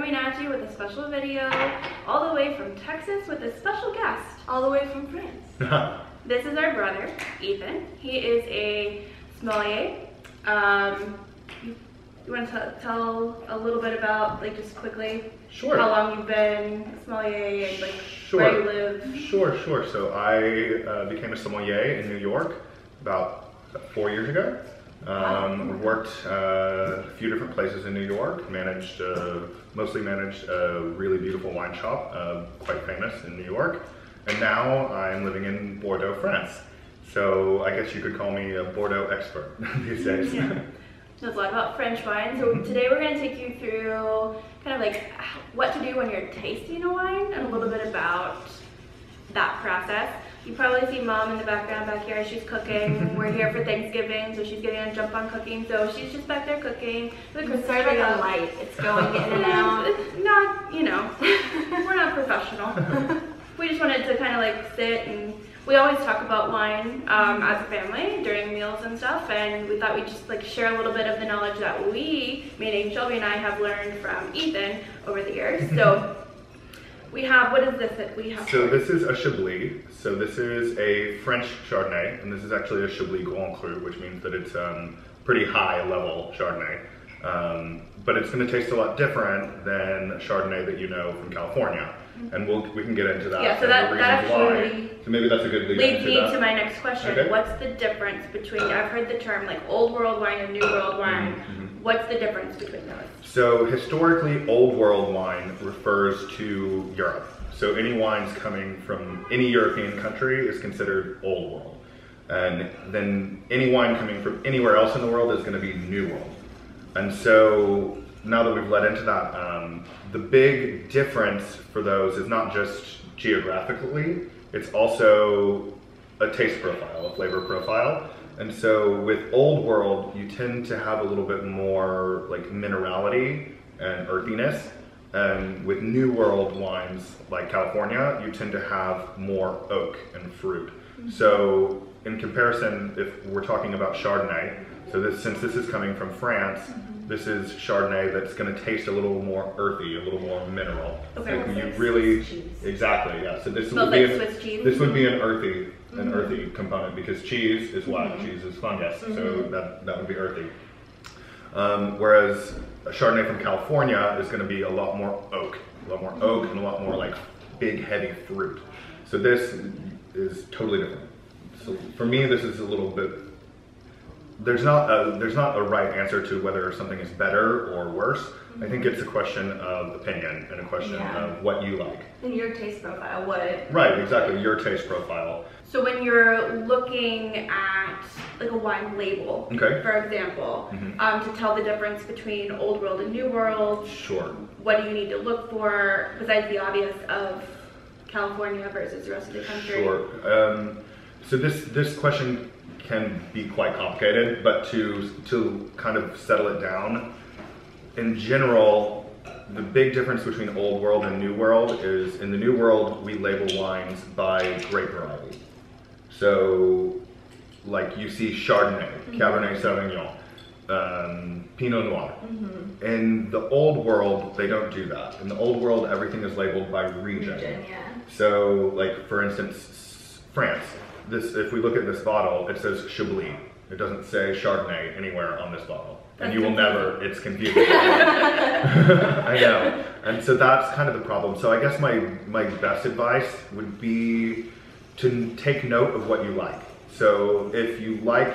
coming at you with a special video all the way from Texas with a special guest. All the way from France. This is our brother, Ethan. He is a sommelier. You want to tell a little bit about, like, just quickly, Sure. how long you've been a sommelier and, like, Sure. where you live? Sure. So I became a sommelier in New York about 4 years ago. Worked a few different places in New York. Mostly managed a really beautiful wine shop, quite famous in New York. And now I'm living in Bordeaux, France. So I guess you could call me a Bordeaux expert these days. Yeah. Knows a lot about French wine. So today we're going to take you through kind of like what to do when you're tasting a wine and a little bit about that process. You probably see Mom in the background back here. She's cooking. We're here for Thanksgiving, so she's getting a jump on cooking. So she's just back there cooking. Sorry about the light. It's going in and out. It's not, you know, we're not professional. We just wanted to kind of like sit, and we always talk about wine as a family during meals and stuff, and we thought we'd just like share a little bit of the knowledge that we, meaning Shelby and I, have learned from Ethan over the years. So we have, what is this that we have? So this is a Chablis. So this is a French Chardonnay, and this is actually a Chablis Grand Cru, which means that it's pretty high level Chardonnay. But it's going to taste a lot different than Chardonnay that you know from California. And we can get into that. Yeah, so that actually so maybe that's a good leads me to my next question. Okay. What's the difference between, I've heard the term like old world wine and new world wine. What's the difference between those? So historically, old world wine refers to Europe. So any wines coming from any European country is considered old world. And then any wine coming from anywhere else in the world is going to be new world. And so now that we've led into that, the big difference for those is not just geographically, it's also a taste profile, a flavor profile. And so with old world, you tend to have a little bit more like minerality and earthiness. And with new world wines like California, you tend to have more oak and fruit. So in comparison, if we're talking about Chardonnay, so since this is coming from France, this is Chardonnay that's going to taste a little more earthy, a little more mineral. Okay. So you really, exactly, yeah. So this would like be Swiss cheese? This would be an earthy component, because cheese is what? Cheese is fungus, so that would be earthy. Whereas a Chardonnay from California is going to be a lot more oak, and a lot more like big heavy fruit. So this is totally different. So for me, this is a little bit. There's not a right answer to whether something is better or worse. I think it's a question of opinion and a question of what you like. And your taste profile, Right, exactly, your taste profile. So when you're looking at like a wine label, Okay. for example, to tell the difference between old world and new world, Sure. what do you need to look for besides the obvious of California versus the rest of the country? Sure. So this question can be quite complicated, but to kind of settle it down, in general, the big difference between old world and new world is in the new world, we label wines by grape variety. So like you see Chardonnay, Cabernet Sauvignon, Pinot Noir. In the old world, they don't do that. In the old world, everything is labeled by region. So like, for instance, France. If we look at this bottle, it says Chablis. It doesn't say Chardonnay anywhere on this bottle. And you will never, it's confusing. I know. And so that's kind of the problem. So I guess my best advice would be to take note of what you like. So if you like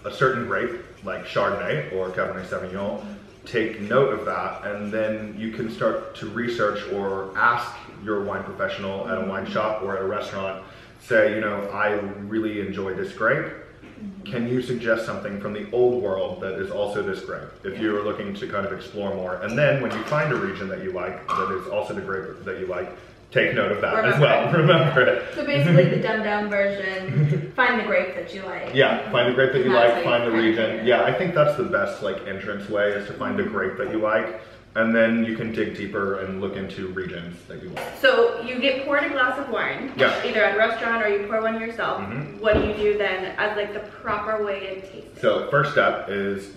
a certain grape, like Chardonnay or Cabernet Sauvignon, take note of that, and then you can start to research or ask your wine professional at a wine shop or at a restaurant, say, you know, I really enjoy this grape. Can you suggest something from the old world that is also this grape, if you're looking to kind of explore more? And then when you find a region that you like, that is also the grape that you like, take note of that as well. Remember it. So basically the dumbed down version, find the grape that you like. Yeah, find the grape that you like, find the region. Yeah, I think that's the best like entrance way, is to find a grape that you like. And then you can dig deeper and look into regions that you like. So you get poured a glass of wine, Yeah. either at a restaurant or you pour one yourself. Mhm. What do you do then as like the proper way to taste it? So first step is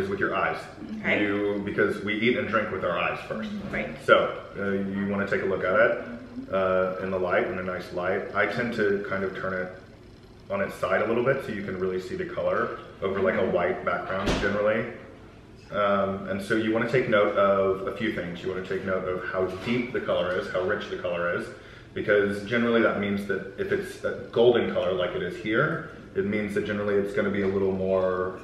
with your eyes. Okay. Because we eat and drink with our eyes first. Right. So you want to take a look at it in the light, in a nice light. I tend to kind of turn it on its side a little bit so you can really see the color over like a white background generally. And so you want to take note of a few things. You want to take note of how deep the color is, how rich the color is, because generally that means that if it's a golden color like it is here, it means that generally it's going to be a little more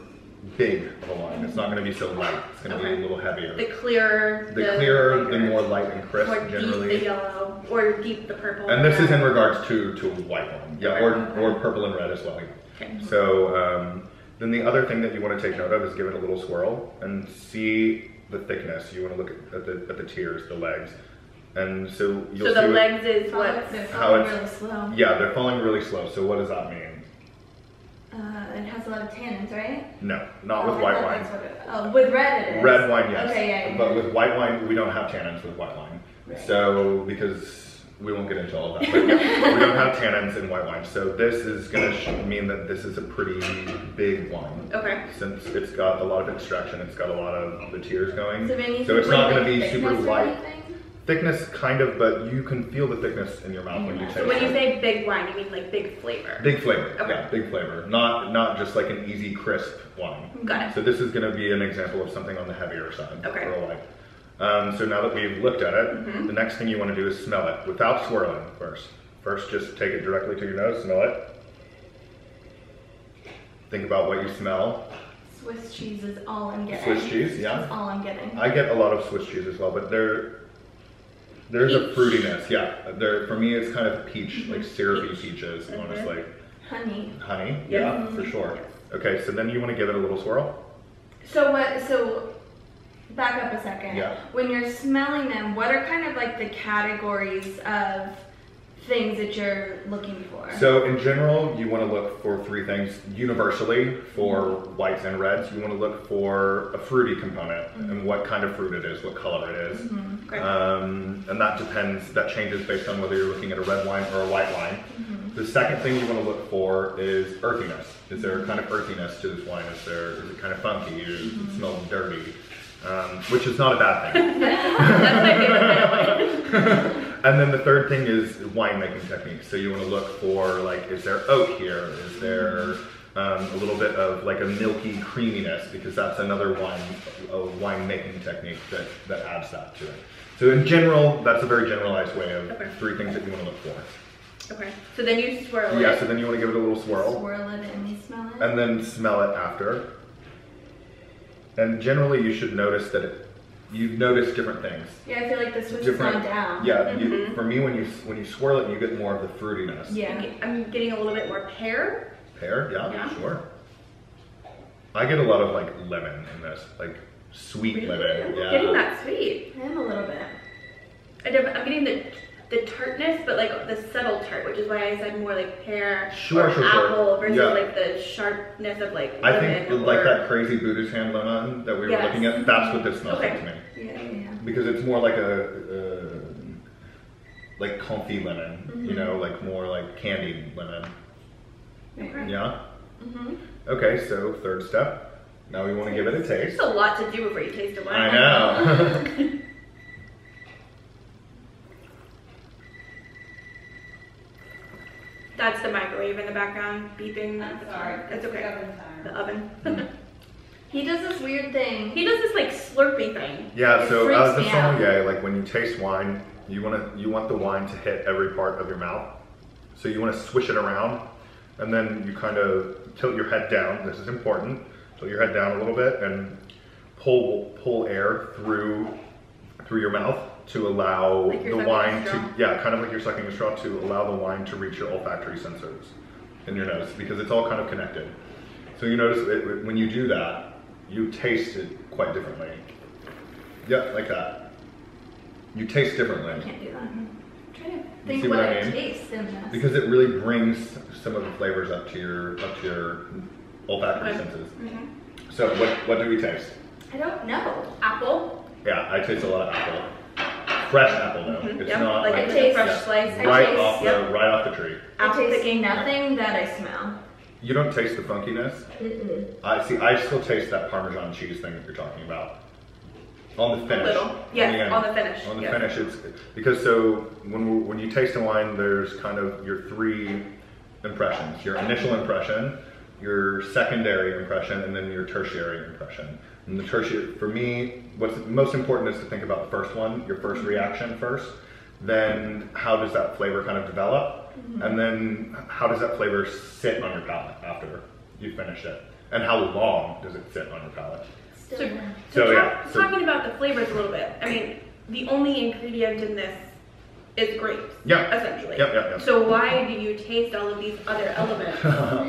big of a wine. It's not going to be so light. It's going to be a little heavier. The clearer, the more light and crisp more generally. deep the yellow, or deep the purple. And this is in regards to white wine, yeah, Okay. or purple and red as well. Okay. So then the other thing that you want to take note of is give it a little swirl and see the thickness. You want to look at the tiers, the legs, and so you'll see. So the legs is what? They're how falling it's- really slow. Yeah, they're falling really slow. So what does that mean? It has a lot of tannins, right? No, not Oh, with I white thought wine. that's what with red it is. Red wine, yes. Okay, yeah. But with white wine, we don't have tannins with white wine. Right. So, because we won't get into all of that, but we don't have tannins in white wine. So this is going to mean that this is a pretty big wine. Okay. Since it's got a lot of extraction, it's got a lot of the tears going. So, maybe So it's not going to be thickness super or light. anything? Thickness, kind of, but you can feel the thickness in your mouth when you taste So when you it. say big wine, you mean like big flavor? Big flavor, Okay. yeah, big flavor. Not just like an easy, crisp wine. Got it. So this is going to be an example of something on the heavier side Okay. for a white. So now that we've looked at it, the next thing you want to do is smell it without swirling first. First, just take it directly to your nose, smell it. Think about what you smell. Swiss cheese is all I'm getting. Swiss cheese, yeah. That's all I'm getting. I get a lot of Swiss cheese as well, but there's a Peach. fruitiness, yeah. For me, it's kind of peach, like syrupy peaches, honestly. Honey. Honey, Yeah. yeah, for sure. Okay, so then you want to give it a little swirl. So back up a second. Yeah. When you're smelling them, what are kind of like the categories of things that you're looking for? So in general, you want to look for three things. Universally, for whites and reds, you want to look for a fruity component and what kind of fruit it is, what color it is. Okay. And that changes based on whether you're looking at a red wine or a white wine. The second thing you want to look for is earthiness. Is there a kind of earthiness to this wine? Is it kind of funky? Does it smell dirty? Which is not a bad thing. That's my favorite kind of wine. And then the third thing is winemaking techniques. So you want to look for, like, is there oak here? Is there a little bit of like a milky creaminess? Because that's another winemaking technique that adds that to it. So in general, that's a very generalized way of three things that you want to look for. Okay. So then you swirl it. Yeah, so then you want to give it a little swirl. Swirl it and smell it. And then smell it after. And generally you should notice that you notice different things. Yeah, I feel like the Swiss has gone down. Yeah, for me, when you swirl it, you get more of the fruitiness. Yeah. I'm getting a little bit more pear. Pear, yeah, Yeah. sure. I get a lot of like lemon in this, like sweet lemon. I'm Yeah. getting that sweet. I am a little bit. I'm getting the tartness, but like the subtle tart, which is why I said more like pear Sure, or apple versus Yeah. like the sharpness of like I lemon think like that crazy Buddha's hand lemon that we were Yes. looking at, that's what this smells Okay. like to me. Yeah. Because it's more like like comfy lemon, you know, like more like candied lemon. Okay. Yeah? Okay, so third step. Now we want to give it a taste. There's a lot to do before you taste a wine. I know. That's the microwave in the background beeping. That's okay. The oven. He does this weird thing. He does this like slurpy thing. Yeah, It so freaks as the me out. sommelier, like when you taste wine, you want the wine to hit every part of your mouth. So you want to swish it around, and then you kind of tilt your head down. This is important. Tilt your head down a little bit and pull air through your mouth to allow Like you're the sucking a wine straw? to, yeah, kind of like you're sucking a straw, to allow the wine to reach your olfactory sensors in your nose, because it's all kind of connected. So you notice when you do that, you taste it quite differently. Yeah, like that. You taste differently. I can't do that. I'm trying to see think what what I it mean? tastes in this. Because it really brings some of the flavors up to your olfactory Okay. senses. So what do we taste? I don't know. Apple, Yeah, I taste a lot of apple. Fresh apple though. It's Yep, not like like a fresh slice. right off the tree. I Apple taste picking. nothing that I smell. You don't taste the funkiness. I still taste that Parmesan cheese thing that you're talking about. On the finish. Little. Yes, on the finish. On the yes. finish, it's because so when you taste a wine, there's kind of your three impressions: your initial impression, your secondary impression, and then your tertiary impression. And the tertiary, for me, what's most important is to think about the first one, your first reaction first. Then how does that flavor kind of develop, and then how does that flavor sit on your palate after you finish it, and how long does it sit on your palate? So talking about the flavors a little bit, I mean, the only ingredient in this is grapes, essentially. Yep. So why do you taste all of these other elements?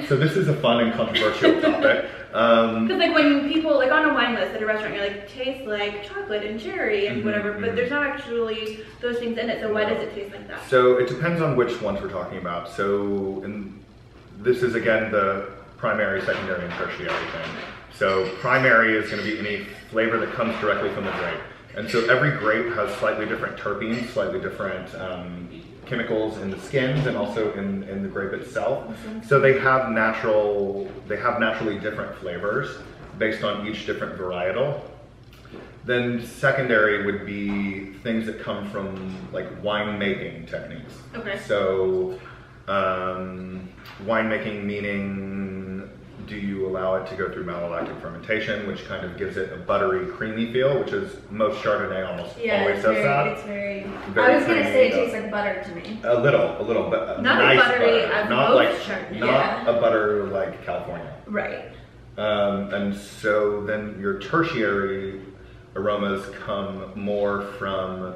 So this is a fun and controversial topic. Because like when people, like on a wine list at a restaurant, you're like, tastes like chocolate and cherry and whatever, but there's not actually those things in it, so why does it taste like that? So it depends on which ones we're talking about. So this is again the primary, secondary, and tertiary thing. So primary is going to be any flavor that comes directly from the grape. And so every grape has slightly different terpenes, slightly different chemicals in the skins and also in the grape itself. So they have naturally different flavors based on each different varietal. Then secondary would be things that come from like winemaking techniques. Okay. So winemaking meaning, do you allow it to go through malolactic fermentation, which kind of gives it a buttery, creamy feel, which is most Chardonnay almost always does that. It's very Very I was going to say it creamy, tastes like butter to me. A little, but Not nice as buttery butter. as Not most like Chardonnay. not a butter like California. Right. And so then your tertiary aromas come more from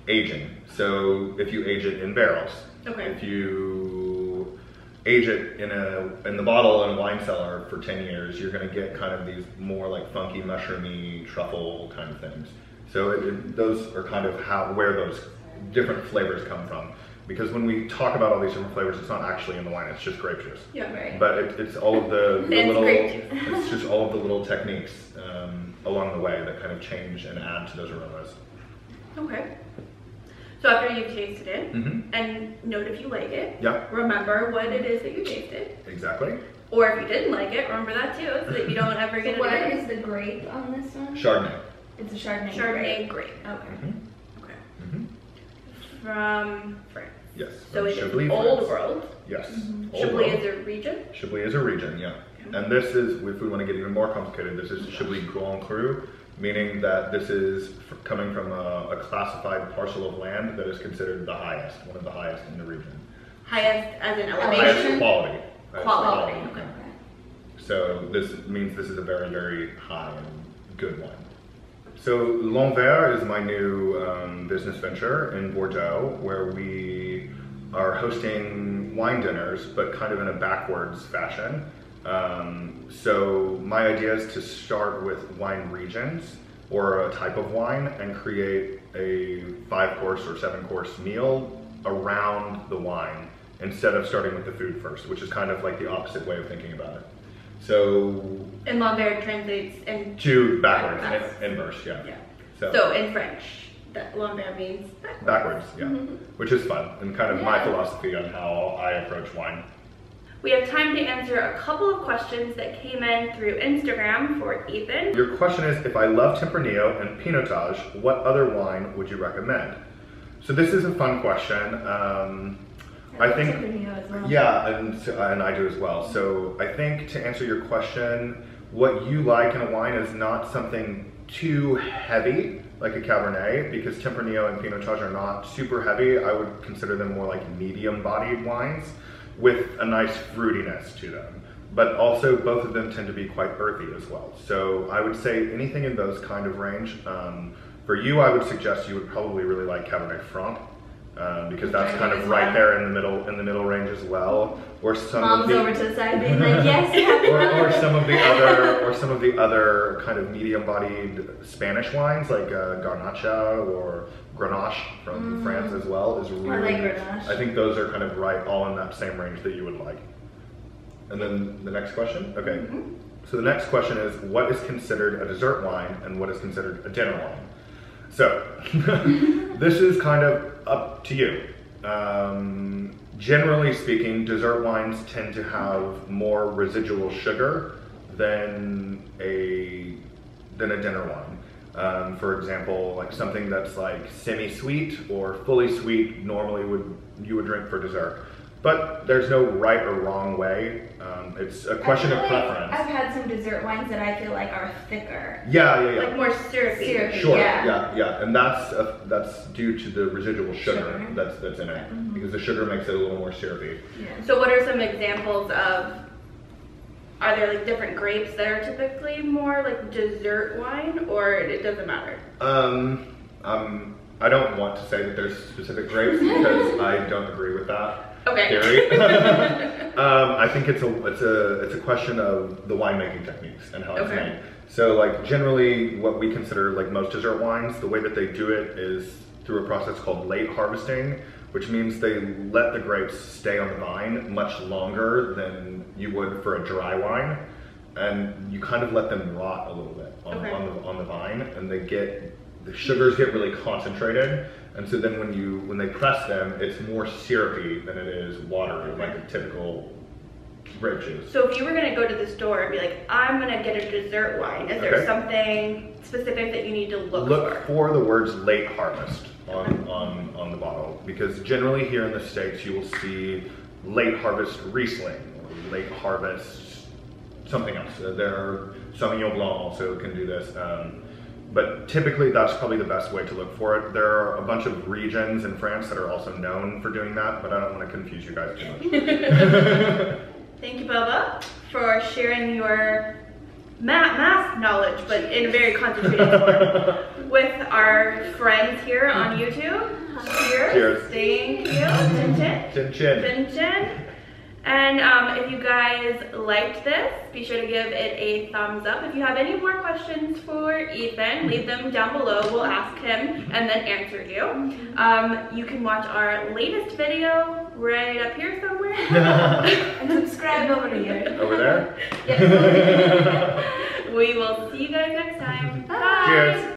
aging. So if you age it in barrels, if you age it in the bottle in a wine cellar for 10 years, you're going to get kind of these more like funky, mushroomy, truffle kind of things. So those are kind of where those different flavors come from. Because when we talk about all these different flavors, it's not actually in the wine; it's just grape juice. Yeah, right. But it's all of the little, grape juice. it's just all of the little techniques along the way that kind of change and add to those aromas. Okay. So after you've tasted it, and note if you like it, remember what it is that you tasted. Exactly. Or if you didn't like it, remember that too, so that you don't ever get it What again. is the grape on this one? Chardonnay. It's a Chardonnay. Chardonnay grape. Okay. Okay. From France. Yes. So it's Chablis, Old France. World. Yes. Old Chablis World. is a region. Chablis is a region, yeah. And this is, if we want to get even more complicated, this is Chablis Grand Cru, meaning that this is coming from a classified parcel of land that is considered the highest, one of the highest in the region. Highest as in Highest elevation? quality. Quality. Okay. So this means this is a very, very high and good wine. So L'Envers is my new business venture in Bordeaux, where we are hosting wine dinners, but kind of in a backwards fashion. So my idea is to start with wine regions or a type of wine and create a 5-course or 7-course meal around the wine instead of starting with the food first, which is kind of like the opposite way of thinking about it. So And Lambert translates to backwards, inverse, yeah. So in French, that Lambert means backwards, yeah. Which is fun and kind of my philosophy on how I approach wine. We have time to answer a couple of questions that came in through Instagram for Ethan. Your question is, if I love Tempranillo and Pinotage, what other wine would you recommend? So this is a fun question. I think, as well. yeah, and I do as well. So I think to answer your question, what you like in a wine is not something too heavy, like a Cabernet, because Tempranillo and Pinotage are not super heavy. I would consider them more like medium-bodied wines with a nice fruitiness to them. But also both of them tend to be quite earthy as well. So I would say anything in those kind of range. For you, I would suggest you would probably really like Cabernet Franc, because that's kind of right there in the middle range as well. Or some Mom's over to the side being like, yes, or some of the other kind of medium-bodied Spanish wines like Garnacha or Grenache from France as well is really. I like Grenache. I think those are kind of right, all in that same range that you would like. And then the next question, okay. So the next question is, what is considered a dessert wine and what is considered a dinner wine? So, this is kind of up to you. Generally speaking, dessert wines tend to have more residual sugar than a dinner wine. For example, like something that's like semi-sweet or fully sweet normally you would drink for dessert. But there's no right or wrong way. It's a question of preference. I've had some dessert wines that I feel like are thicker. Yeah. Like more syrupy. Sure. Yeah. Yeah. And that's due to the residual sugar that's in it, Mm-hmm. because the sugar makes it a little more syrupy. Yeah. So what are some examples of, are there like different grapes that are typically more like dessert wine, or it doesn't matter? I don't want to say that there's specific grapes because I don't agree with that. Okay. Theory. I think it's a question of the winemaking techniques and how it's made. So like generally what we consider like most dessert wines, the way that they do it is through a process called late harvesting, which means they let the grapes stay on the vine much longer than you would for a dry wine, and you kind of let them rot a little bit on the vine, and the sugars get really concentrated, and so then when they press them, it's more syrupy than it is watery, like a typical grape juice. So if you were gonna go to the store and be like, I'm gonna get a dessert wine, is there something specific that you need to look for the words late harvest on the bottle, because generally here in the States you will see late harvest Riesling or late harvest something else. There are Sauvignon Blanc also can do this. But typically that's probably the best way to look for it. There are a bunch of regions in France that are also known for doing that, but I don't want to confuse you guys too much. Thank you, Bubba, for sharing your math knowledge, but in a very concentrated form, with our friends here on YouTube. Cheers. Cheers. Thank you. Chin chin. Chin chin. Chin chin. And if you guys liked this, be sure to give it a thumbs up. If you have any more questions for Ethan, leave them down below. We'll ask him and then answer you. You can watch our latest video right up here somewhere. And subscribe over here. Over there? Yes. We will see you guys next time. Bye. Cheers.